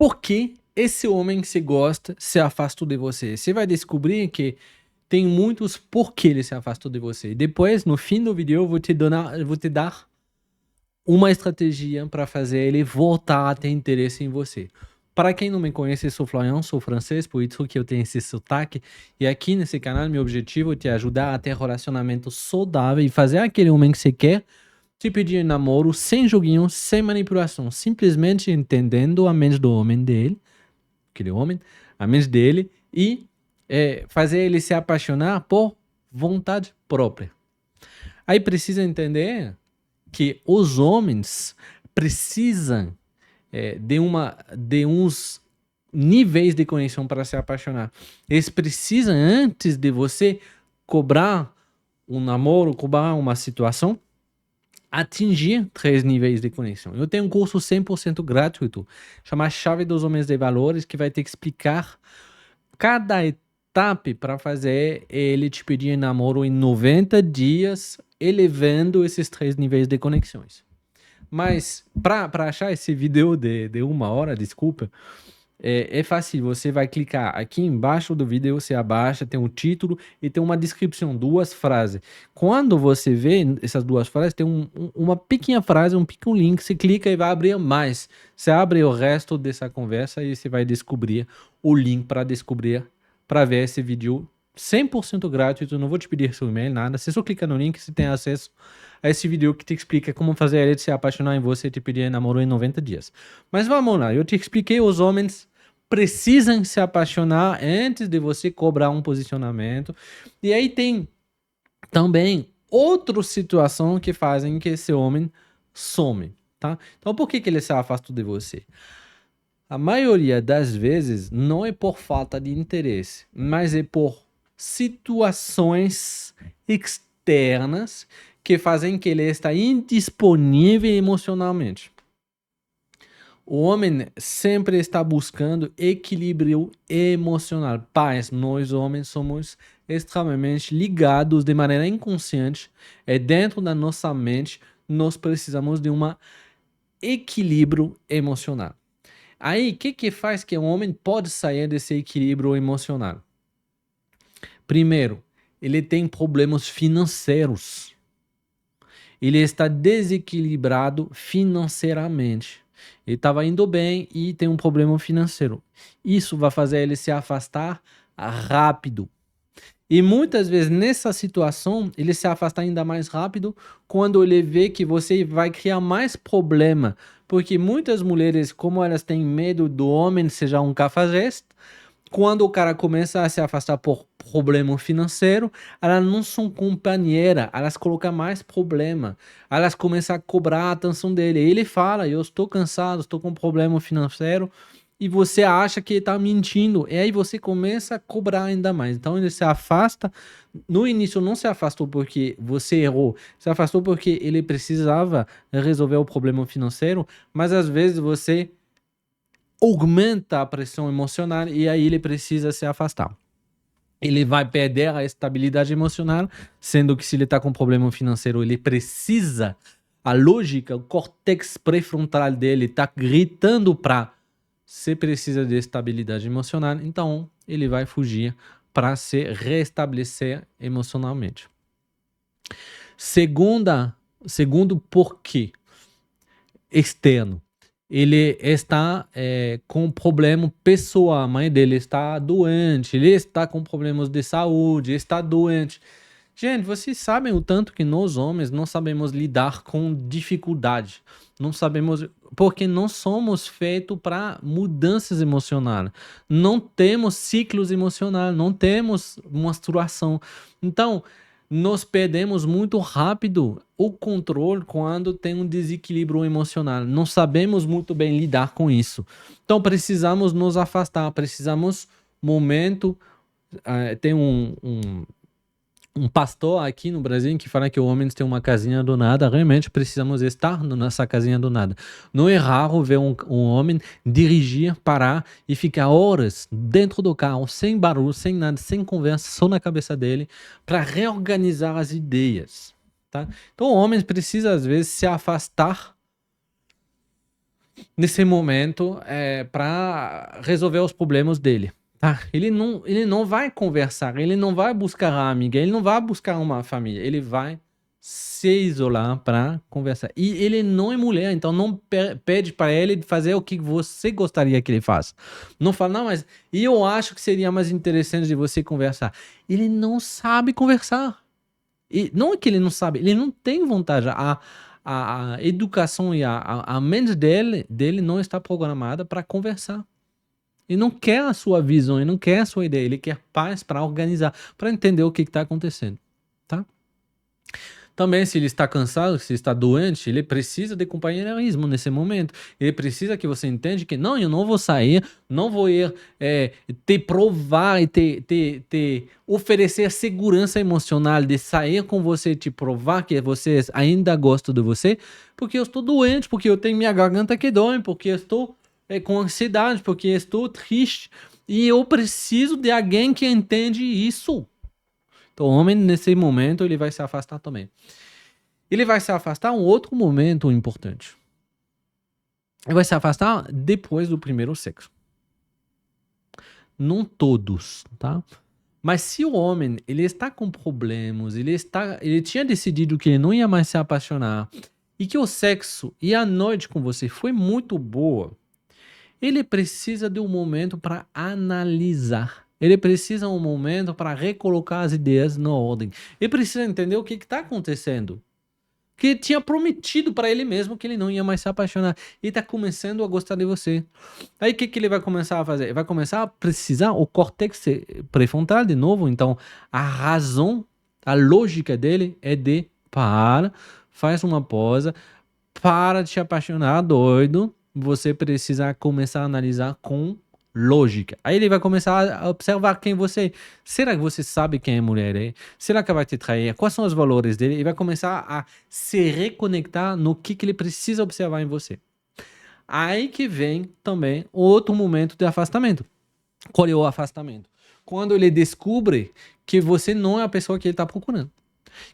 por que esse homem que você gosta se afastou de você. Você vai descobrir que tem muitos porquê ele se afastou de você. E depois, no fim do vídeo, eu vou te dar uma estratégia para fazer ele voltar a ter interesse em você. Para quem não me conhece, eu sou Florian, sou francês, por isso que eu tenho esse sotaque. E aqui nesse canal, meu objetivo é te ajudar a ter relacionamento saudável e fazer aquele homem que você quer te pedir em namoro sem joguinho, sem manipulação, simplesmente entendendo a mente do homem dele, aquele homem, a mente dele, e fazer ele se apaixonar por vontade própria. Aí precisa entender que os homens precisam de uns níveis de conexão para se apaixonar. Eles precisam, antes de você cobrar um namoro, cobrar uma situação, atingir 3 níveis de conexão. Eu tenho um curso 100% gratuito, chama Chave dos Homens de Valores, que vai te explicar cada etapa para fazer ele te pedir em namoro em 90 dias, elevando esses 3 níveis de conexões. Mas para achar esse vídeo de 1 hora, desculpa, é fácil. Você vai clicar aqui embaixo do vídeo, você abaixa, tem um título e tem uma descrição, 2 frases. Quando você vê essas 2 frases, tem uma pequena frase, um pequeno link, você clica e vai abrir mais. Você abre o resto dessa conversa e você vai descobrir o link para ver esse vídeo 100% gratuito. Eu não vou te pedir seu e-mail, nada. Você só clica no link, você tem acesso a esse vídeo que te explica como fazer ele se apaixonar em você e te pedir namoro em 90 dias. Mas vamos lá, eu te expliquei, os homens precisam se apaixonar antes de você cobrar um posicionamento. E aí tem também outras situações que fazem que esse homem some, tá? Então por que ele se afastou de você? A maioria das vezes não é por falta de interesse, mas é por situações externas que fazem que ele está indisponível emocionalmente. O homem sempre está buscando equilíbrio emocional. Pais, nós homens somos extremamente ligados de maneira inconsciente. Dentro da nossa mente, nós precisamos de um equilíbrio emocional. Aí, o que faz que um homem pode sair desse equilíbrio emocional? Primeiro, ele tem problemas financeiros. Ele está desequilibrado financeiramente. Ele estava indo bem e tem um problema financeiro. Isso vai fazer ele se afastar rápido. E muitas vezes nessa situação, ele se afasta ainda mais rápido quando ele vê que você vai criar mais problema. Porque muitas mulheres, como elas têm medo do homem seja um cafajeste, quando o cara começa a se afastar por problema financeiro, elas não são companheiras, elas colocam mais problema. Elas começam a cobrar a atenção dele. Ele fala, eu estou cansado, estou com problema financeiro, e você acha que ele está mentindo, e aí você começa a cobrar ainda mais. Então ele se afasta. No início não se afastou porque você errou, se afastou porque ele precisava resolver o problema financeiro, mas às vezes você aumenta a pressão emocional e aí ele precisa se afastar. Ele vai perder a estabilidade emocional, sendo que se ele está com problema financeiro, ele precisa, a lógica, o córtex pré-frontal dele está gritando para você precisa de estabilidade emocional, então ele vai fugir para se restabelecer emocionalmente. Segundo porquê externo. Ele está com problema pessoal, a mãe dele está doente, ele está com problemas de saúde, está doente. Gente, vocês sabem o tanto que nós homens não sabemos lidar com dificuldade. Não sabemos, porque não somos feitos para mudanças emocionais. Não temos ciclos emocionais, não temos menstruação. Então, nós perdemos muito rápido o controle quando tem um desequilíbrio emocional. Não sabemos muito bem lidar com isso. Então precisamos nos afastar, precisamos momento. Tem um pastor aqui no Brasil que fala que o homem tem uma casinha do nada. Realmente precisamos estar nessa casinha do nada. Não é raro ver um homem dirigir, parar e ficar horas dentro do carro, sem barulho, sem nada, sem conversa, só na cabeça dele, para reorganizar as ideias. Tá? Então o homem precisa às vezes se afastar nesse momento, para resolver os problemas dele, tá? Ele não vai conversar, ele não vai buscar a amiga, ele não vai buscar uma família, ele vai se isolar para conversar. E ele não é mulher, então não pede para ele fazer o que você gostaria que ele faça. Não fala, não, mas eu acho que seria mais interessante de você conversar. Ele não sabe conversar. E não é que ele não sabe, ele não tem vontade. A educação e a mente dele não está programada para conversar. Ele não quer a sua visão, ele não quer a sua ideia, ele quer paz para organizar, para entender o que está acontecendo, tá? Também, se ele está cansado, se está doente, ele precisa de companheirismo nesse momento. Ele precisa que você entenda que não, eu não vou sair, não vou ir te provar e te oferecer segurança emocional de sair com você, te provar que você ainda gosta de você, porque eu estou doente, porque eu tenho minha garganta que dói, porque eu estou com ansiedade, porque eu estou triste. E eu preciso de alguém que entende isso. Então, o homem, nesse momento, ele vai se afastar também. Ele vai se afastar um outro momento importante. Ele vai se afastar depois do primeiro sexo. Não todos, tá? Mas se o homem, ele está com problemas, ele tinha decidido que ele não ia mais se apaixonar e que o sexo e a noite com você foi muito boa, ele precisa de um momento para analisar. Ele precisa de um momento para recolocar as ideias na ordem. Ele precisa entender o que está acontecendo. Que tinha prometido para ele mesmo que ele não ia mais se apaixonar. E está começando a gostar de você. Aí o que ele vai começar a fazer? Ele vai começar a precisar o córtex pré-frontal de novo. Então, a razão, a lógica dele é de para, faz uma pausa, para de te apaixonar, doido. Você precisa começar a analisar com lógica. Aí ele vai começar a observar quem você é. Será que você sabe quem a mulher é? Será que ela vai te trair? Quais são os valores dele? Ele vai começar a se reconectar no que ele precisa observar em você. Aí que vem também outro momento de afastamento. Qual é o afastamento? Quando ele descobre que você não é a pessoa que ele está procurando.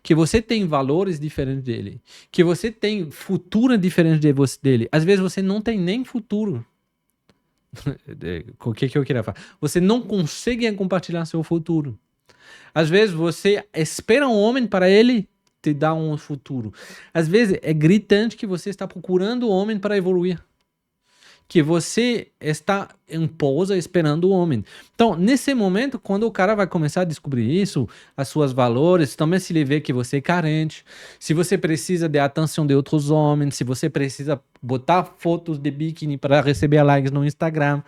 Que você tem valores diferentes dele. Que você tem futuro diferente dele. Às vezes você não tem nem futuro. O que eu queria falar? Você não consegue compartilhar seu futuro. Às vezes você espera um homem para ele te dar um futuro. Às vezes é gritante que você está procurando um homem para evoluir. Que você está em pausa esperando o homem. Então, nesse momento, quando o cara vai começar a descobrir isso, as suas valores, também se ele vê que você é carente, se você precisa de atenção de outros homens, se você precisa botar fotos de biquíni para receber likes no Instagram,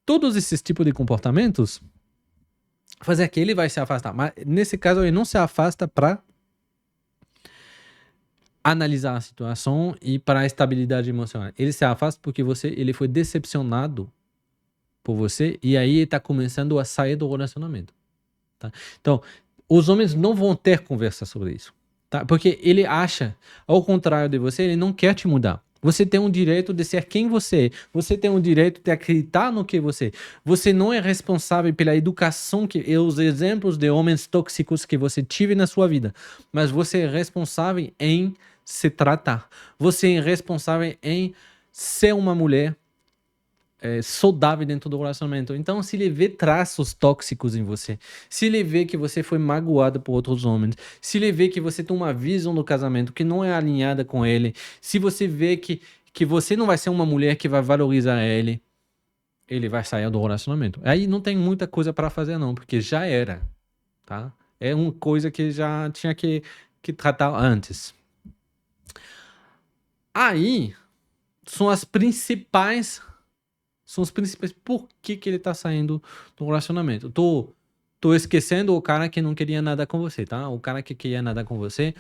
todos esses tipos de comportamentos, fazer que ele vai se afastar. Mas nesse caso, ele não se afasta para analisar a situação e para a estabilidade emocional. Ele se afasta porque ele foi decepcionado por você e aí ele está começando a sair do relacionamento. Tá? Então, os homens não vão ter conversa sobre isso. Tá? Porque ele acha, ao contrário de você, ele não quer te mudar. Você tem o direito de ser quem você é. Você tem o direito de acreditar no que você é. Você não é responsável pela educação e os exemplos de homens tóxicos que você tive na sua vida. Mas você é responsável em se tratar. Você é responsável em ser uma mulher saudável dentro do relacionamento. Então, se ele vê traços tóxicos em você, se ele vê que você foi magoado por outros homens, se ele vê que você tem uma visão do casamento que não é alinhada com ele, se você vê que você não vai ser uma mulher que vai valorizar ele, ele vai sair do relacionamento. Aí não tem muita coisa para fazer não, porque já era, tá? É uma coisa que já tinha que tratar antes. Aí são os principais por que ele tá saindo do relacionamento. Tô esquecendo o cara que não queria nada com você, tá? O cara que queria nada com você,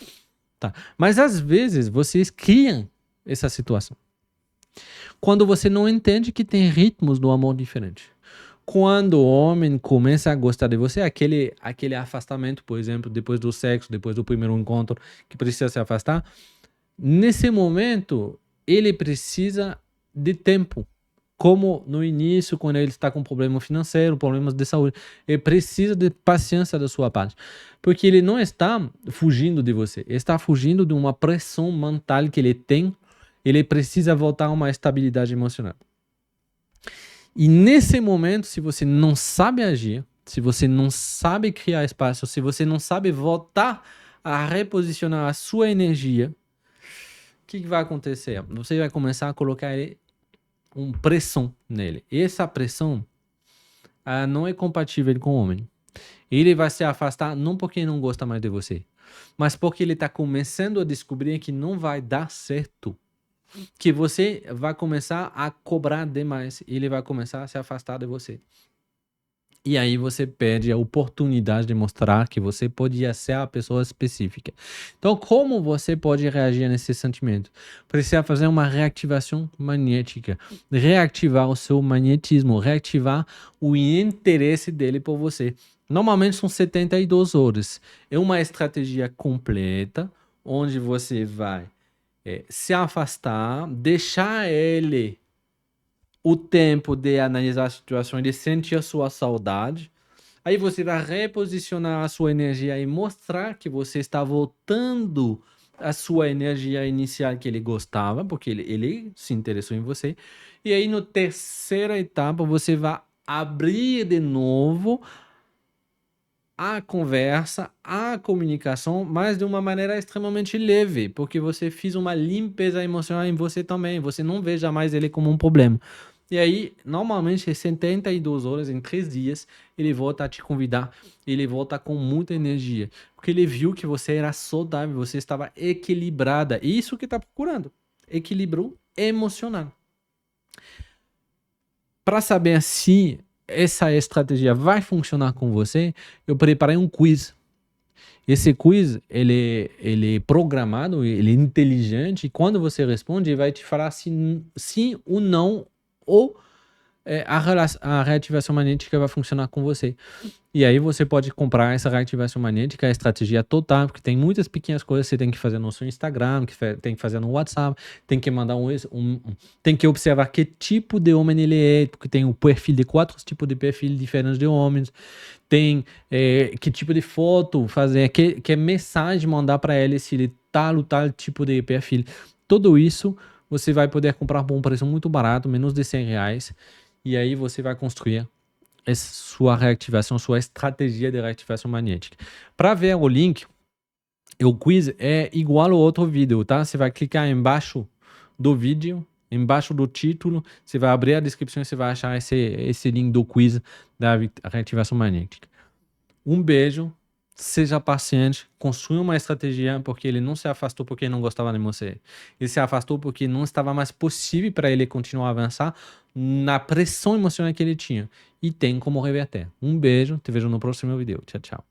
tá? Mas às vezes vocês criam essa situação. Quando você não entende que tem ritmos do amor diferentes. Quando o homem começa a gostar de você, aquele afastamento, por exemplo, depois do sexo, depois do primeiro encontro, que precisa se afastar, nesse momento, ele precisa de tempo. Como no início, quando ele está com problema financeiro, problemas de saúde, ele precisa de paciência da sua parte. Porque ele não está fugindo de você, ele está fugindo de uma pressão mental que ele tem ele precisa voltar a uma estabilidade emocional. E nesse momento, se você não sabe agir, se você não sabe criar espaço, se você não sabe voltar a reposicionar a sua energia, o que vai acontecer? Você vai começar a colocar uma pressão nele. E essa pressão não é compatível com o homem. Ele vai se afastar não porque não gosta mais de você, mas porque ele está começando a descobrir que não vai dar certo. Que você vai começar a cobrar demais. E ele vai começar a se afastar de você. E aí você perde a oportunidade de mostrar que você podia ser a pessoa específica. Então, como você pode reagir nesse sentimento? Precisa fazer uma reativação magnética. Reativar o seu magnetismo. Reativar o interesse dele por você. Normalmente são 72 horas. É uma estratégia completa, onde você vai se afastar, deixar ele o tempo de analisar a situação, de sentir a sua saudade. Aí você vai reposicionar a sua energia e mostrar que você está voltando a sua energia inicial que ele gostava, porque ele se interessou em você. E aí, na terceira etapa, você vai abrir de novo a conversa, a comunicação, mas de uma maneira extremamente leve, porque você fez uma limpeza emocional em você também. Você não veja mais ele como um problema. E aí, normalmente, 72 horas, em 3 dias, ele volta a te convidar, ele volta com muita energia, porque ele viu que você era saudável, você estava equilibrada. E isso que está procurando, equilíbrio emocional. Para saber se essa estratégia vai funcionar com você, eu preparei um quiz. Esse quiz, ele é programado, ele é inteligente, e quando você responde, ele vai te falar se sim ou não, ou a reativação magnética vai funcionar com você. E aí você pode comprar essa reativação magnética, a estratégia total, porque tem muitas pequenas coisas que você tem que fazer no seu Instagram, que tem que fazer no WhatsApp, tem que mandar tem que observar que tipo de homem ele é, porque tem o perfil de 4 tipos de perfil diferentes de homens, tem que tipo de foto fazer, que mensagem mandar para ele se ele tal tipo de perfil. Tudo isso você vai poder comprar por um preço muito barato, menos de R$100, e aí você vai construir sua reativação, sua estratégia de reativação magnética. Para ver o link, o quiz é igual ao outro vídeo, tá? Você vai clicar embaixo do vídeo, embaixo do título, você vai abrir a descrição e você vai achar esse link do quiz da reativação magnética. Um beijo, seja paciente, construa uma estratégia, porque ele não se afastou porque não gostava de você. Ele se afastou porque não estava mais possível para ele continuar a avançar na pressão emocional que ele tinha. E tem como reverter. Um beijo, te vejo no próximo vídeo. Tchau, tchau.